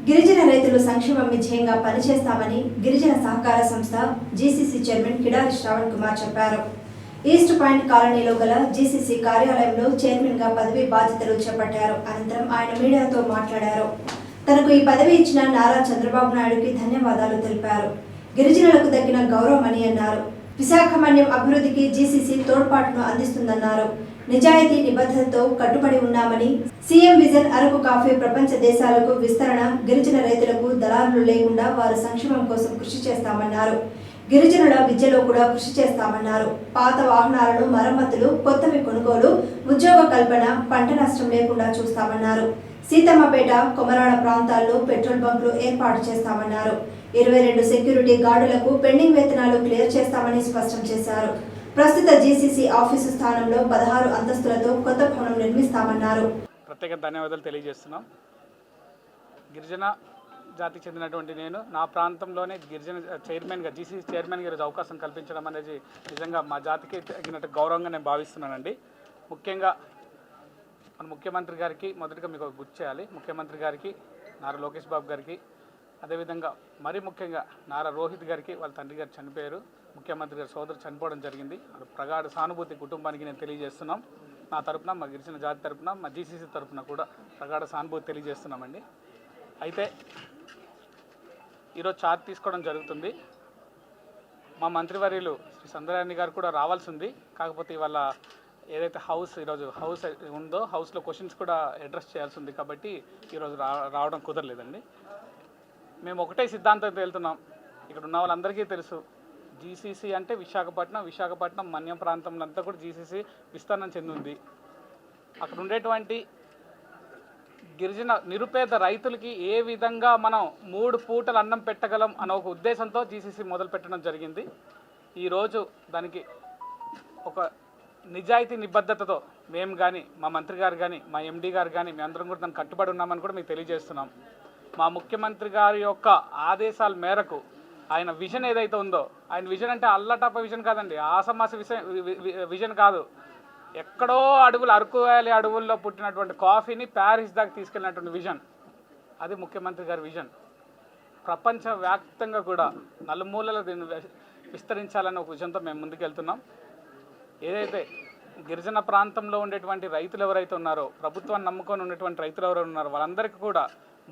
గిరిజన రైతులు సంక్షేమం ధ్యేయంగా పనిచేస్తామని గిరిజన సహకార సంస్థ జీసీసీ చైర్మన్ కిడారి శ్రావణ్ కుమార్ చెప్పారు. ఈస్ట్ పాయింట్ కాలనీలో గల జీసీసీ కార్యాలయంలో చైర్మన్ గా పదవి బాధ్యతలు చేపట్టారు. అనంతరం ఆయన మీడియాతో మాట్లాడారు. తనకు ఈ పదవి ఇచ్చిన నారా చంద్రబాబు నాయుడుకి ధన్యవాదాలు తెలిపారు. గిరిజనులకు దక్కిన గౌరవమని అన్నారు. విశాఖ మన్యం అభివృద్ధికి జీసీసీ తోడ్పాటును అందిస్తుందన్నారు. నిజాయితీ నిబద్ధతతో కట్టుబడి ఉన్నామని, సీఎం విజన్ అరకు కాఫీ ప్రపంచ దేశాలకు విస్తరణ, గిరిజన రైతులకు దళారులు లేకుండా వారి సంక్షేమం కోసం కృషి చేస్తామన్నారు. గిరిజనుల విద్యలో కూడా కృషి చేస్తామన్నారు. పాత వాహనాలను మరమ్మతులు, కొత్తవి కొనుగోలు, ఉద్యోగ కల్పన, పంట నష్టం లేకుండా చూస్తామన్నారు. సీతమ్మపేట, కొమరాడ ప్రాంతాల్లో పెట్రోల్ బంకులు ఏర్పాటు చేస్తామన్నారు. 22 సెక్యూరిటీ గార్డులకు పెండింగ్ వేతనాలు క్లియర్ చేస్తామని స్పష్టం చేశారు. ప్రస్తుత జీసీసీ ఆఫీసు స్థానంలో 16 అంతస్తులతో కొత్త భవనం నిర్మిస్తామన్నారు. ప్రత్యేక ధన్యవాదాలు తెలియజేస్తున్నాం. గిరిజన జాతికి చెందినటువంటి నేను నా ప్రాంతంలోనే గిరిజన చైర్మన్గా జీసీసీ చైర్మన్గా ఈరోజు అవకాశం కల్పించడం అనేది నిజంగా మా జాతికి తగినట్టు గౌరవంగా నేను భావిస్తున్నానండి. ముఖ్యంగా మన ముఖ్యమంత్రి గారికి మొదటిగా మీకు గుర్తు చేయాలి. ముఖ్యమంత్రి గారికి, నారా లోకేష్ బాబు గారికి, అదేవిధంగా మరీ ముఖ్యంగా నారా రోహిత్ గారికి వాళ్ళ తండ్రి గారు చనిపోయారు. ముఖ్యమంత్రి గారి సోదరు చనిపోవడం జరిగింది. ప్రగాఢ సానుభూతి కుటుంబానికి నేను తెలియజేస్తున్నాం. నా తరపున, మా గిరిజన జాతి తరపున, మా జీసీసీ తరపున కూడా ప్రగాఢ సానుభూతి తెలియజేస్తున్నామండి. అయితే ఈరోజు ఛార్జ్ తీసుకోవడం జరుగుతుంది. మా మంత్రివర్యులు శ్రీ సంధ్రారాణి గారు కూడా రావాల్సి ఉంది. కాకపోతే ఇవాళ ఏదైతే ఈరోజు హౌస్ ఉందో హౌస్లో క్వశ్చన్స్ కూడా అడ్రస్ చేయాల్సి ఉంది కాబట్టి ఈరోజు రావడం కుదరలేదండి. మేము ఒకటే సిద్ధాంతంతో వెళ్తున్నాం. ఇక్కడ ఉన్న వాళ్ళందరికీ తెలుసు, జీసీసీ అంటే విశాఖపట్నం మన్యం ప్రాంతంలో అంతా కూడా జీసీసీ విస్తరణ చెందింది. అక్కడ ఉండేటువంటి గిరిజన నిరుపేద రైతులకి ఏ విధంగా మనం 3 పూటలు అన్నం పెట్టగలం అనే ఒక ఉద్దేశంతో జీసీసీ మొదలు పెట్టడం జరిగింది. ఈరోజు దానికి ఒక నిజాయితీ నిబద్ధతతో మేము కానీ, మా మంత్రి గారు కానీ, మా ఎండీ గారు కానీ మేమందరం కూడా దానికి కట్టుబడి ఉన్నామని కూడా మీకు తెలియజేస్తున్నాం. మా ముఖ్యమంత్రి గారి యొక్క ఆదేశాల మేరకు ఆయన విజన్ ఏదైతే ఉందో, ఆయన విజన్ అంటే అల్లటప్ప విజన్ కాదండి, ఆసమాస విజన్ కాదు. ఎక్కడో అరకు వ్యాలీ అడవుల్లో పుట్టినటువంటి కాఫీని ప్యారిస్ దాకా తీసుకెళ్ళినటువంటి విజన్, అది ముఖ్యమంత్రి గారి విజన్. ప్రపంచవ్యాప్తంగా కూడా నలుమూలల దీన్ని విస్తరించాలనే ఒక విజన్తో మేము ముందుకెళ్తున్నాం. ఏదైతే గిరిజన ప్రాంతంలో ఉండేటువంటి రైతులు ఎవరైతే ఉన్నారో, ప్రభుత్వాన్ని నమ్ముకొని ఉన్నటువంటి రైతులు ఎవరైతే ఉన్నారో వాళ్ళందరికీ కూడా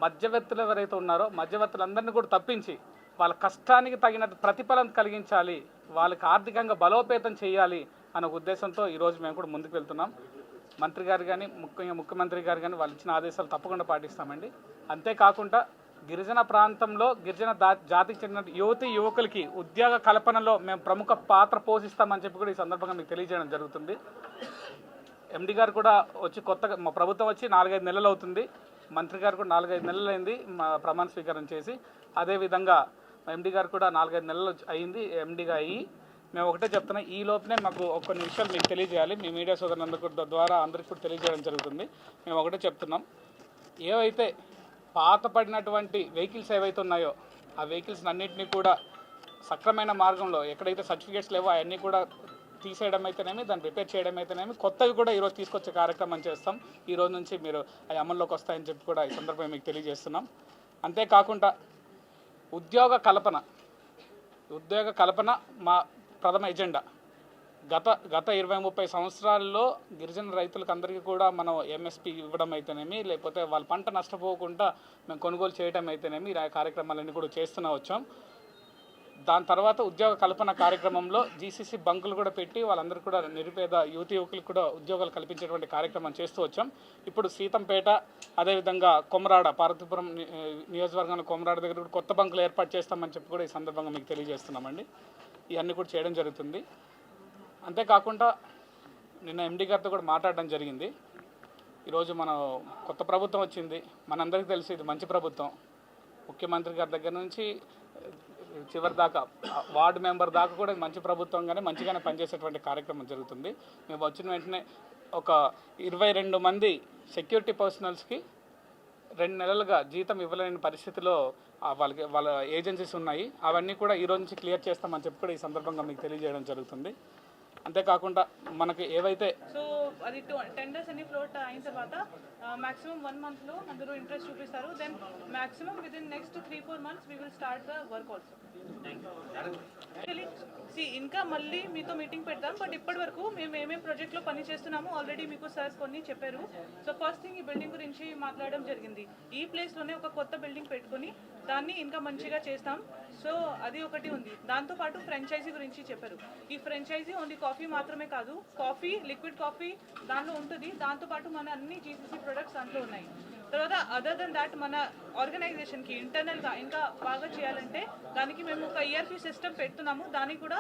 మధ్యవర్తులు ఎవరైతే ఉన్నారో మధ్యవర్తులందరినీ కూడా తప్పించి వాళ్ళ కష్టానికి తగినట్టు ప్రతిఫలం కలిగించాలి, వాళ్ళకి ఆర్థికంగా బలోపేతం చేయాలి అనే ఉద్దేశంతో ఈరోజు మేము కూడా ముందుకు వెళ్తున్నాం. మంత్రి గారు కానీ, ముఖ్యమంత్రి గారు కానీ వాళ్ళు ఇచ్చిన ఆదేశాలు తప్పకుండా పాటిస్తామండి. అంతేకాకుండా గిరిజన ప్రాంతంలో గిరిజన జాతికి చెందిన యువకులకి ఉద్యోగ కల్పనలో మేము ప్రముఖ పాత్ర పోషిస్తామని చెప్పి కూడా ఈ సందర్భంగా మీకు తెలియజేయడం జరుగుతుంది. ఎండీ గారు కూడా వచ్చి కొత్తగా మా ప్రభుత్వం వచ్చి 4-5 నెలలు అవుతుంది. మంత్రి గారు కూడా 4-5 నెలలు అయింది మా ప్రమాణ స్వీకారం చేసి. అదేవిధంగా ఎండీ గారు కూడా 4-5 నెలలు అయింది ఎండీగా అయ్యి. మేము ఒకటే చెప్తున్నాం, ఈ లోపలే మాకు కొన్ని విషయాలు మీకు తెలియజేయాలి. మీ మీడియా సోదరులందరూ ద్వారా అందరికీ కూడా తెలియజేయడం జరుగుతుంది. మేము ఒకటే చెప్తున్నాం, ఏవైతే పాత పడినటువంటి వెహికల్స్ ఏవైతే ఉన్నాయో ఆ వెహికల్స్ అన్నింటినీ కూడా సక్రమైన మార్గంలో ఎక్కడైతే సర్టిఫికేట్స్ లేవో అవన్నీ కూడా తీసేయడం అయితేనేమి, దాన్ని రిపేర్ చేయడం అయితేనేమి, కొత్తవి కూడా ఈరోజు తీసుకొచ్చే కార్యక్రమం చేస్తాం. ఈరోజు నుంచి మీరు అవి అమల్లోకి వస్తాయని చెప్పి కూడా ఈ సందర్భంగా మీకు తెలియజేస్తున్నాం. అంతేకాకుండా ఉద్యోగ కల్పన మా ప్రథమ ఎజెండా. గత 20-30 సంవత్సరాల్లో గిరిజన రైతులకు అందరికీ కూడా మనం ఎంఎస్పీ ఇవ్వడం అయితేనేమి, లేకపోతే వాళ్ళ పంట నష్టపోకుండా మేము కొనుగోలు చేయడం అయితేనేమి, ఈ కార్యక్రమాలన్నీ కూడా చేస్తూనే వచ్చాం. దాని తర్వాత ఉద్యోగ కల్పన కార్యక్రమంలో జీసీసీ బంకులు కూడా పెట్టి వాళ్ళందరూ కూడా నిరుపేద యువకులకు కూడా ఉద్యోగాలు కల్పించేటువంటి కార్యక్రమం చేస్తూ వచ్చాం. ఇప్పుడు సీతంపేట, అదేవిధంగా కొమరాడ, పార్వతీపురం నియోజకవర్గంలో కొమరాడ దగ్గర కూడా కొత్త బంకులు ఏర్పాటు చేస్తామని చెప్పి కూడా ఈ సందర్భంగా మీకు తెలియజేస్తున్నామండి. ఇవన్నీ కూడా చేయడం జరుగుతుంది. అంతేకాకుండా నిన్న ఎండీ గారితో కూడా మాట్లాడడం జరిగింది. ఈరోజు మనం కొత్త ప్రభుత్వం వచ్చింది, మనందరికీ తెలిసి ఇది మంచి ప్రభుత్వం. ముఖ్యమంత్రి గారి దగ్గర నుంచి చివరి దాకా వార్డు మెంబర్ దాకా కూడా మంచి ప్రభుత్వంగానే మంచిగానే పనిచేసేటువంటి కార్యక్రమం జరుగుతుంది. మేము వచ్చిన వెంటనే ఒక 22 మంది సెక్యూరిటీ పర్సనల్స్కి 2 నెలలుగా జీతం ఇవ్వలేని పరిస్థితిలో వాళ్ళ ఏజెన్సీస్ ఉన్నాయి. అవన్నీ కూడా ఈరోజు నుంచి క్లియర్ చేస్తామని చెప్పి కూడా ఈ సందర్భంగా మీకు తెలియజేయడం జరుగుతుంది. అంతేకాకుండా మనకి ఏవైతే సో అది టెండర్స్ అన్ని ఫ్లోట్ అయిన తర్వాత మాక్సిమం 1 monthలో అందరూ ఇంట్రెస్ట్ చూపిస్తారు. Then maximum within next 3-4 months we will start the work also. ఇంకా మళ్ళీ మీతో మీటింగ్ పెడతాం. బట్ ఇప్పటి వరకు మేము ఏమేమి ప్రాజెక్ట్లో పని చేస్తున్నామో ఆల్రెడీ మీకు సార్ కొన్ని చెప్పారు. సో ఫస్ట్ థింగ్ ఈ బిల్డింగ్ గురించి మాట్లాడడం జరిగింది. ఈ ప్లేస్లోనే ఒక కొత్త బిల్డింగ్ పెట్టుకొని దాన్ని ఇంకా మంచిగా చేస్తాం. సో అది ఒకటి ఉంది. దాంతోపాటు ఫ్రాంచైజీ గురించి చెప్పారు. ఈ ఫ్రాంచైజీ ఓన్లీ కాఫీ మాత్రమే కాదు, కాఫీ, లిక్విడ్ కాఫీ దానిలో ఉంటుంది. దాంతోపాటు మన అన్ని జీసీసీ ప్రొడక్ట్స్ దాంట్లో ఉన్నాయి. తర్వాత అదర్ దెన్ దాట్ మన ఆర్గనైజేషన్కి ఇంటర్నల్గా ఇంకా బాగా చేయాలంటే దానికి మేము ఒక ERP సిస్టమ్ పెడుతున్నాము. దానికి కూడా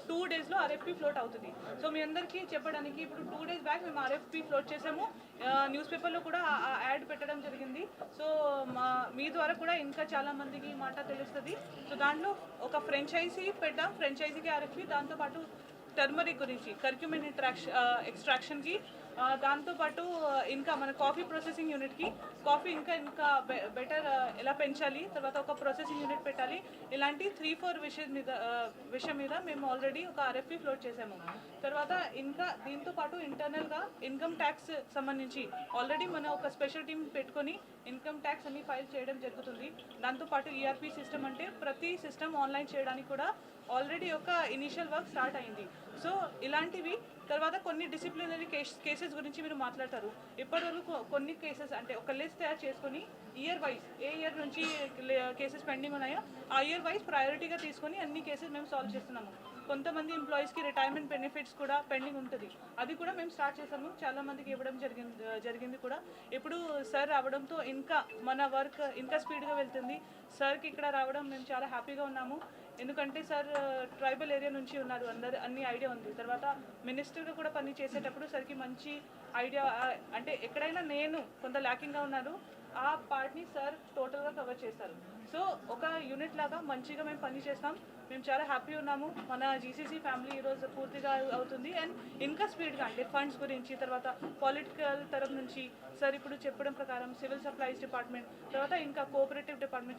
2 daysలో RFP ఫ్లోట్ అవుతుంది. సో మీ అందరికీ చెప్పడానికి ఇప్పుడు 2 days బ్యాక్ మేము RFP ఫ్లోట్ చేసాము. న్యూస్ పేపర్లో కూడా యాడ్ పెట్టడం జరిగింది. సో మీ ద్వారా కూడా ఇంకా చాలా మందికి ఈ మాట తెలుస్తుంది. సో దాంట్లో ఒక ఫ్రాంచైజీ పెట్టాం. ఫ్రాంచైజీకి RFP, దాంతోపాటు టర్మరిక్ గురించి కర్క్యూమిన్ ఎక్స్ట్రాక్షన్కి, దాంతోపాటు ఇంకా మన కాఫీ ప్రాసెసింగ్ యూనిట్కి కాఫీ ఇంకా బెటర్ ఎలా పెంచాలి, తర్వాత ఒక ప్రాసెసింగ్ యూనిట్ పెట్టాలి. ఇలాంటి 3-4 విషయం మీద మేము ఆల్రెడీ ఒక RFP ఫ్లోట్ చేసాము. తర్వాత ఇంకా దీంతోపాటు ఇంటర్నల్గా ఇన్కమ్ ట్యాక్స్ సంబంధించి ఆల్రెడీ మన ఒక స్పెషల్ టీమ్ పెట్టుకొని ఇన్కమ్ ట్యాక్స్ అన్ని ఫైల్ చేయడం జరుగుతుంది. దాంతోపాటు ERP సిస్టమ్ అంటే ప్రతి సిస్టమ్ ఆన్లైన్ చేయడానికి కూడా ఆల్రెడీ ఒక ఇనీషియల్ వర్క్ స్టార్ట్ అయింది. సో ఇలాంటివి. తర్వాత కొన్ని డిసిప్లినరీ కేసెస్ గురించి మీరు మాట్లాడతారు. ఇప్పటివరకు కొన్ని కేసెస్ అంటే ఒక లిస్ట్ తయారు చేసుకొని ఇయర్ వైజ్ ఏ ఇయర్ నుంచి కేసెస్ పెండింగ్ ఉన్నాయో ఆ ఇయర్ వైజ్ ప్రయారిటీగా తీసుకొని అన్ని కేసెస్ మేము సాల్వ్ చేస్తున్నాము. కొంతమంది ఎంప్లాయీస్కి రిటైర్మెంట్ బెనిఫిట్స్ కూడా పెండింగ్ ఉంటుంది. అది కూడా మేము స్టార్ట్ చేసాము. చాలామందికి ఇవ్వడం జరిగింది కూడా. ఇప్పుడు సార్ రావడంతో ఇంకా మన వర్క్ ఇంకా స్పీడ్గా వెళ్తుంది. సార్కి ఇక్కడ రావడం మేము చాలా హ్యాపీగా ఉన్నాము. ఎందుకంటే సార్ ట్రైబల్ ఏరియా నుంచి ఉన్నారు, అన్ని ఐడియా ఉంది. తర్వాత మినిస్టర్గా కూడా పని చేసేటప్పుడు సార్కి మంచి ఐడియా, అంటే ఎక్కడైనా నేను కొంత ల్యాకింగ్గా ఉన్నాను ఆ పార్ట్ని సార్ టోటల్గా కవర్ చేస్తారు. సో ఒక యూనిట్ లాగా మంచిగా మేము పని చేస్తాం. మేము చాలా హ్యాపీ ఉన్నాము. మన జీసీసీ ఫ్యామిలీ ఈరోజు పూర్తిగా అవుతుంది. అండ్ ఇంకా స్పీడ్గా అంటే ఫండ్స్ గురించి, తర్వాత పొలిటికల్ తరఫు నుంచి సార్ ఇప్పుడు చెప్పడం ప్రకారం సివిల్ సప్లైస్ డిపార్ట్మెంట్, తర్వాత ఇంకా కోఆపరేటివ్ డిపార్ట్మెంట్